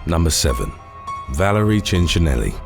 Number 7. Valerie Chinchinelli.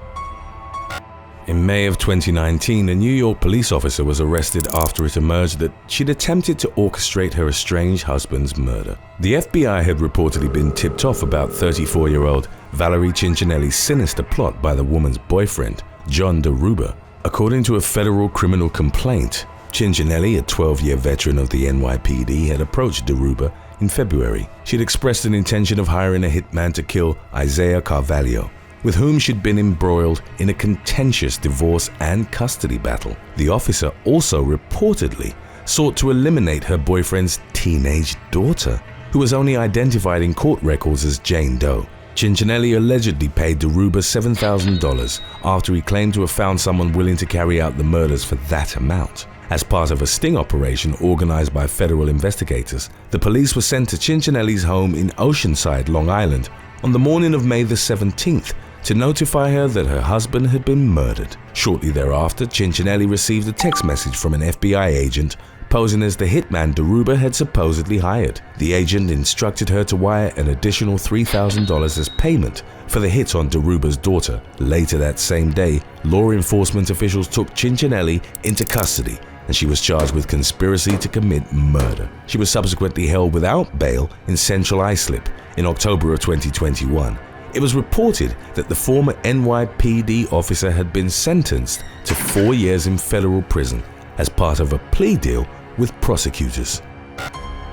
In May of 2019, a New York police officer was arrested after it emerged that she'd attempted to orchestrate her estranged husband's murder. The FBI had reportedly been tipped off about 34-year-old Valerie Chinchinelli's sinister plot by the woman's boyfriend, John DeRuba. According to a federal criminal complaint, Chinchinelli, a 12-year veteran of the NYPD, had approached DeRuba in February. She'd expressed an intention of hiring a hitman to kill Isaiah Carvalho, with whom she'd been embroiled in a contentious divorce and custody battle. The officer also reportedly sought to eliminate her boyfriend's teenage daughter, who was only identified in court records as Jane Doe. Chinchinelli allegedly paid DeRuba $7,000 after he claimed to have found someone willing to carry out the murders for that amount. As part of a sting operation organized by federal investigators, the police were sent to Chinchinelli's home in Oceanside, Long Island, on the morning of May the 17th to notify her that her husband had been murdered. Shortly thereafter, Chinchinelli received a text message from an FBI agent posing as the hitman DeRuba had supposedly hired. The agent instructed her to wire an additional $3,000 as payment for the hit on DeRuba's daughter. Later that same day, law enforcement officials took Chinchinelli into custody, and she was charged with conspiracy to commit murder. She was subsequently held without bail in Central Islip in October of 2021. It was reported that the former NYPD officer had been sentenced to 4 years in federal prison as part of a plea deal with prosecutors.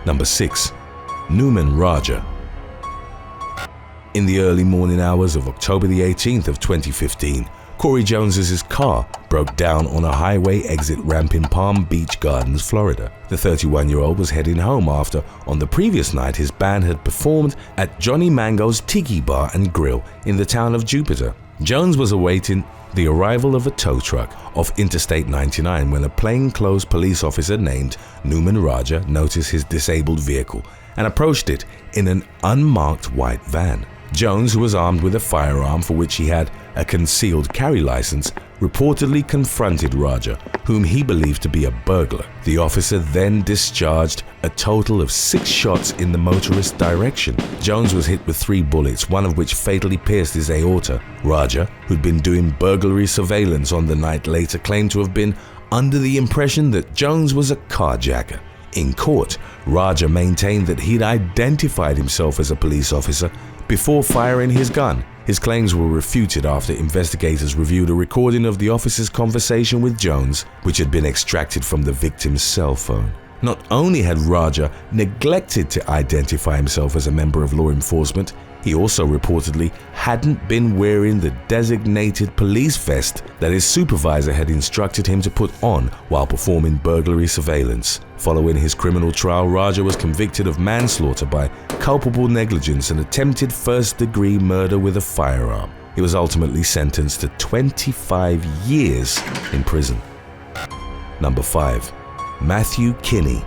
Number 6. Newman Raja. In the early morning hours of October the 18th of 2015, Corey Jones's car broke down on a highway exit ramp in Palm Beach Gardens, Florida. The 31-year-old was heading home after, on the previous night, his band had performed at Johnny Mango's Tiki Bar and Grill in the town of Jupiter. Jones was awaiting the arrival of a tow truck off Interstate 99 when a plainclothes police officer named Newman Raja noticed his disabled vehicle and approached it in an unmarked white van. Jones, who was armed with a firearm for which he had a concealed carry license, reportedly confronted Raja, whom he believed to be a burglar. The officer then discharged a total of 6 shots in the motorist's direction. Jones was hit with 3 bullets, one of which fatally pierced his aorta. Raja, who'd been doing burglary surveillance on the night, later claimed to have been under the impression that Jones was a carjacker. In court, Raja maintained that he'd identified himself as a police officer before firing his gun. His claims were refuted after investigators reviewed a recording of the officer's conversation with Jones, which had been extracted from the victim's cell phone. Not only had Raja neglected to identify himself as a member of law enforcement, he also reportedly hadn't been wearing the designated police vest that his supervisor had instructed him to put on while performing burglary surveillance. Following his criminal trial, Raja was convicted of manslaughter by culpable negligence and attempted first-degree murder with a firearm. He was ultimately sentenced to 25 years in prison. Number 5. Matthew Kinney.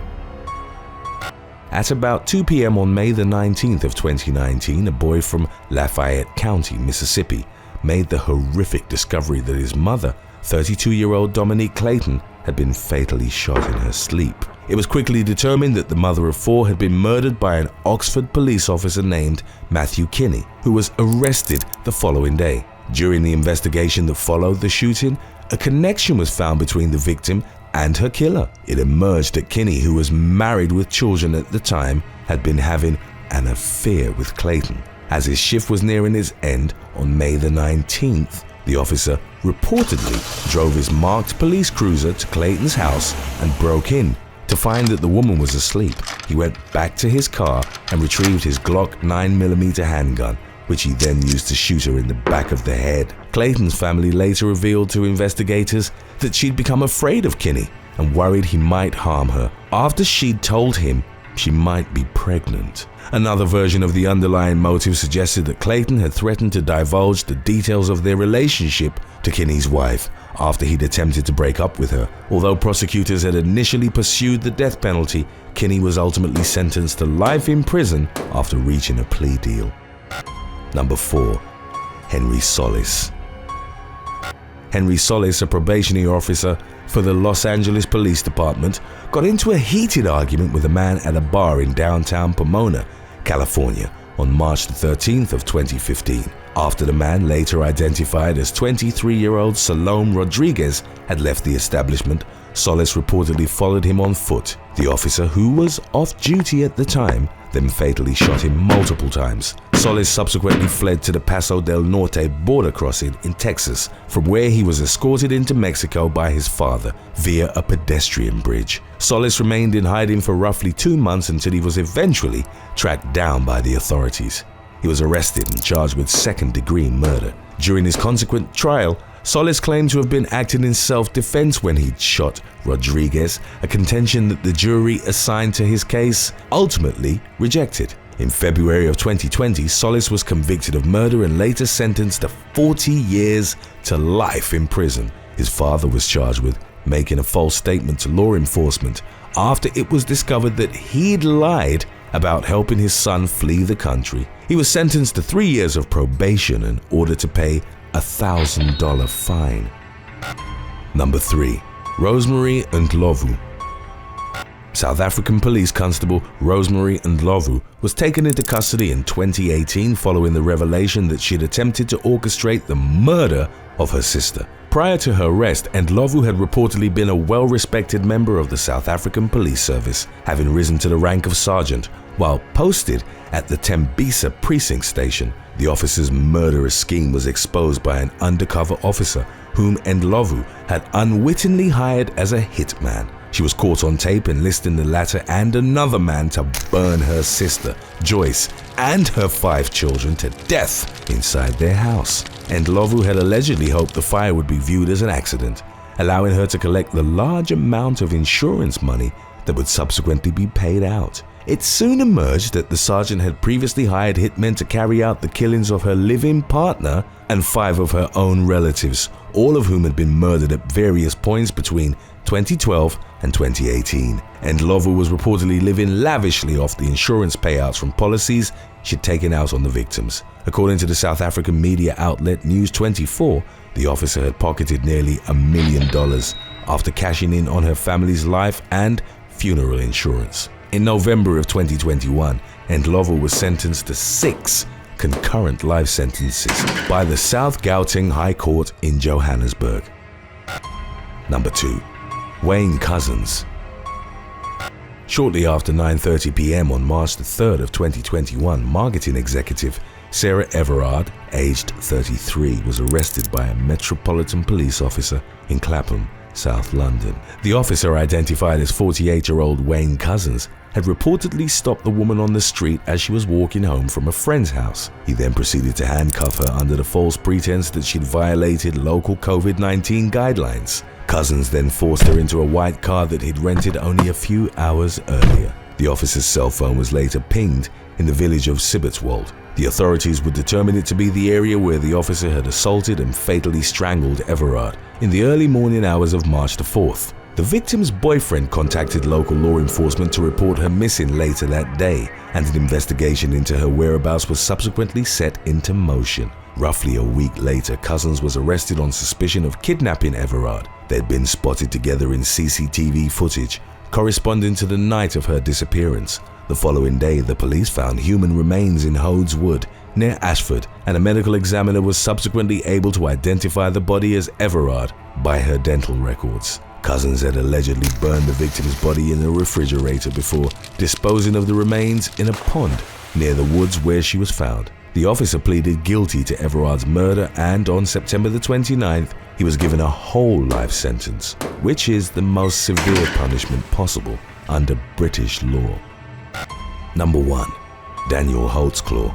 At about 2 p.m. on May the 19th of 2019, a boy from Lafayette County, Mississippi, made the horrific discovery that his mother, 32-year-old Dominique Clayton, had been fatally shot in her sleep. It was quickly determined that the mother of 4 had been murdered by an Oxford police officer named Matthew Kinney, who was arrested the following day. During the investigation that followed the shooting, a connection was found between the victim and her killer. It emerged that Kinney, who was married with children at the time, had been having an affair with Clayton. As his shift was nearing its end on May the 19th, the officer reportedly drove his marked police cruiser to Clayton's house and broke in to find that the woman was asleep. He went back to his car and retrieved his Glock 9mm handgun, which he then used to shoot her in the back of the head. Clayton's family later revealed to investigators that she'd become afraid of Kinney and worried he might harm her after she'd told him she might be pregnant. Another version of the underlying motive suggested that Clayton had threatened to divulge the details of their relationship to Kinney's wife after he'd attempted to break up with her. Although prosecutors had initially pursued the death penalty, Kinney was ultimately sentenced to life in prison after reaching a plea deal. Number 4. Henry Solis. Henry Solis, a probationary officer for the Los Angeles Police Department, got into a heated argument with a man at a bar in downtown Pomona, California, on March 13th of 2015. After the man, later identified as 23-year-old Salome Rodriguez, had left the establishment, Solis reportedly followed him on foot. The officer, who was off duty at the time, then fatally shot him multiple times. Solis subsequently fled to the Paso del Norte border crossing in Texas, from where he was escorted into Mexico by his father via a pedestrian bridge. Solis remained in hiding for roughly 2 months until he was eventually tracked down by the authorities. He was arrested and charged with second-degree murder. During his consequent trial, Solis claimed to have been acting in self-defense when he'd shot Rodriguez, a contention that the jury assigned to his case ultimately rejected. In February of 2020, Solis was convicted of murder and later sentenced to 40 years to life in prison. His father was charged with making a false statement to law enforcement after it was discovered that he'd lied about helping his son flee the country. He was sentenced to 3 years of probation and ordered to pay a $1,000 fine. Number 3. Rosemary Lavu. South African Police Constable Rosemary Lavu was taken into custody in 2018 following the revelation that she'd attempted to orchestrate the murder of her sister. Prior to her arrest, Lavu had reportedly been a well-respected member of the South African Police Service, having risen to the rank of sergeant. While posted at the Tembisa precinct station, the officer's murderous scheme was exposed by an undercover officer whom Lavu had unwittingly hired as a hitman. She was caught on tape enlisting the latter and another man to burn her sister, Joyce, and her 5 children to death inside their house. Lavu had allegedly hoped the fire would be viewed as an accident, allowing her to collect the large amount of insurance money that would subsequently be paid out. It soon emerged that the sergeant had previously hired hitmen to carry out the killings of her live-in partner and 5 of her own relatives, all of whom had been murdered at various points between 2012 and 2018. Lavu was reportedly living lavishly off the insurance payouts from policies she'd taken out on the victims. According to the South African media outlet News 24, the officer had pocketed nearly $1 million after cashing in on her family's life and funeral insurance. In November of 2021, Lavu was sentenced to 6 concurrent life sentences by the South Gauteng High Court in Johannesburg. Number 2. Wayne Couzens. Shortly after 9:30 p.m. on March 3rd of 2021, marketing executive Sarah Everard, aged 33, was arrested by a Metropolitan Police officer in Clapham, South London. The officer, identified as 48-year-old Wayne Couzens, had reportedly stopped the woman on the street as she was walking home from a friend's house. He then proceeded to handcuff her under the false pretense that she'd violated local COVID-19 guidelines. Couzens then forced her into a white car that he'd rented only a few hours earlier. The officer's cell phone was later pinged in the village of Sibbertswold. The authorities would determine it to be the area where the officer had assaulted and fatally strangled Everard in the early morning hours of March 4th. The victim's boyfriend contacted local law enforcement to report her missing later that day, and an investigation into her whereabouts was subsequently set into motion. Roughly a week later, Couzens was arrested on suspicion of kidnapping Everard. They'd been spotted together in CCTV footage corresponding to the night of her disappearance. The following day, the police found human remains in Hodes Wood, near Ashford, and a medical examiner was subsequently able to identify the body as Everard by her dental records. Couzens had allegedly burned the victim's body in a refrigerator before disposing of the remains in a pond near the woods where she was found. The officer pleaded guilty to Everard's murder, and on September the 29th, he was given a whole life sentence, which is the most severe punishment possible under British law. Number 1. Daniel Holtzclaw.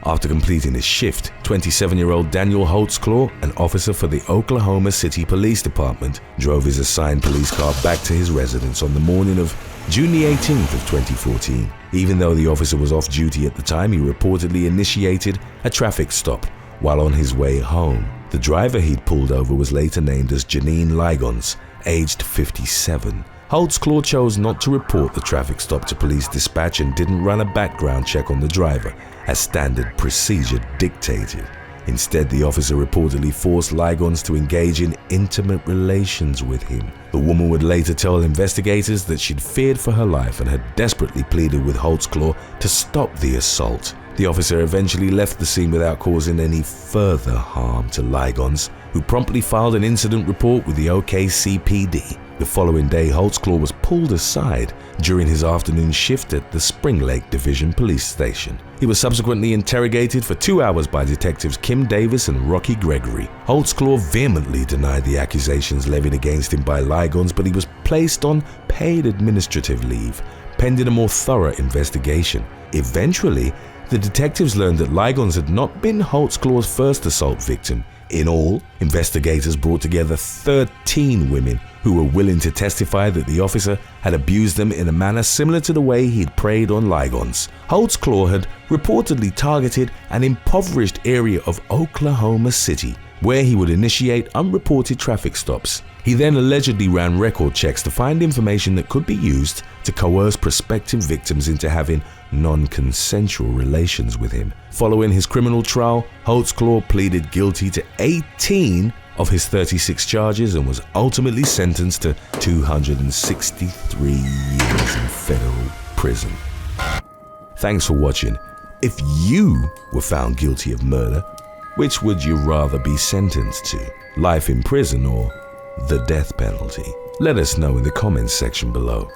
After completing his shift, 27-year-old Daniel Holtzclaw, an officer for the Oklahoma City Police Department, drove his assigned police car back to his residence on the morning of June the 18th of 2014. Even though the officer was off duty at the time, he reportedly initiated a traffic stop while on his way home. The driver he'd pulled over was later named as Janine Ligons, aged 57. Holtzclaw chose not to report the traffic stop to police dispatch and didn't run a background check on the driver, as standard procedure dictated. Instead, the officer reportedly forced Lygons to engage in intimate relations with him. The woman would later tell investigators that she'd feared for her life and had desperately pleaded with Holtzclaw to stop the assault. The officer eventually left the scene without causing any further harm to Lygons, who promptly filed an incident report with the OKCPD. The following day, Holtzclaw was pulled aside during his afternoon shift at the Spring Lake Division Police Station. He was subsequently interrogated for 2 hours by detectives Kim Davis and Rocky Gregory. Holtzclaw vehemently denied the accusations levied against him by Lygons, but he was placed on paid administrative leave, pending a more thorough investigation. Eventually, the detectives learned that Lygons had not been Holtzclaw's first assault victim. In all, investigators brought together 13 women who were willing to testify that the officer had abused them in a manner similar to the way he'd preyed on Lygons. Holtzclaw had reportedly targeted an impoverished area of Oklahoma City, where he would initiate unreported traffic stops. He then allegedly ran record checks to find information that could be used to coerce prospective victims into having non-consensual relations with him. Following his criminal trial, Holtzclaw pleaded guilty to 18 of his 36 charges and was ultimately sentenced to 263 years in federal prison. Thanks for watching. If you were found guilty of murder, which would you rather be sentenced to? Life in prison or the death penalty? Let us know in the comments section below.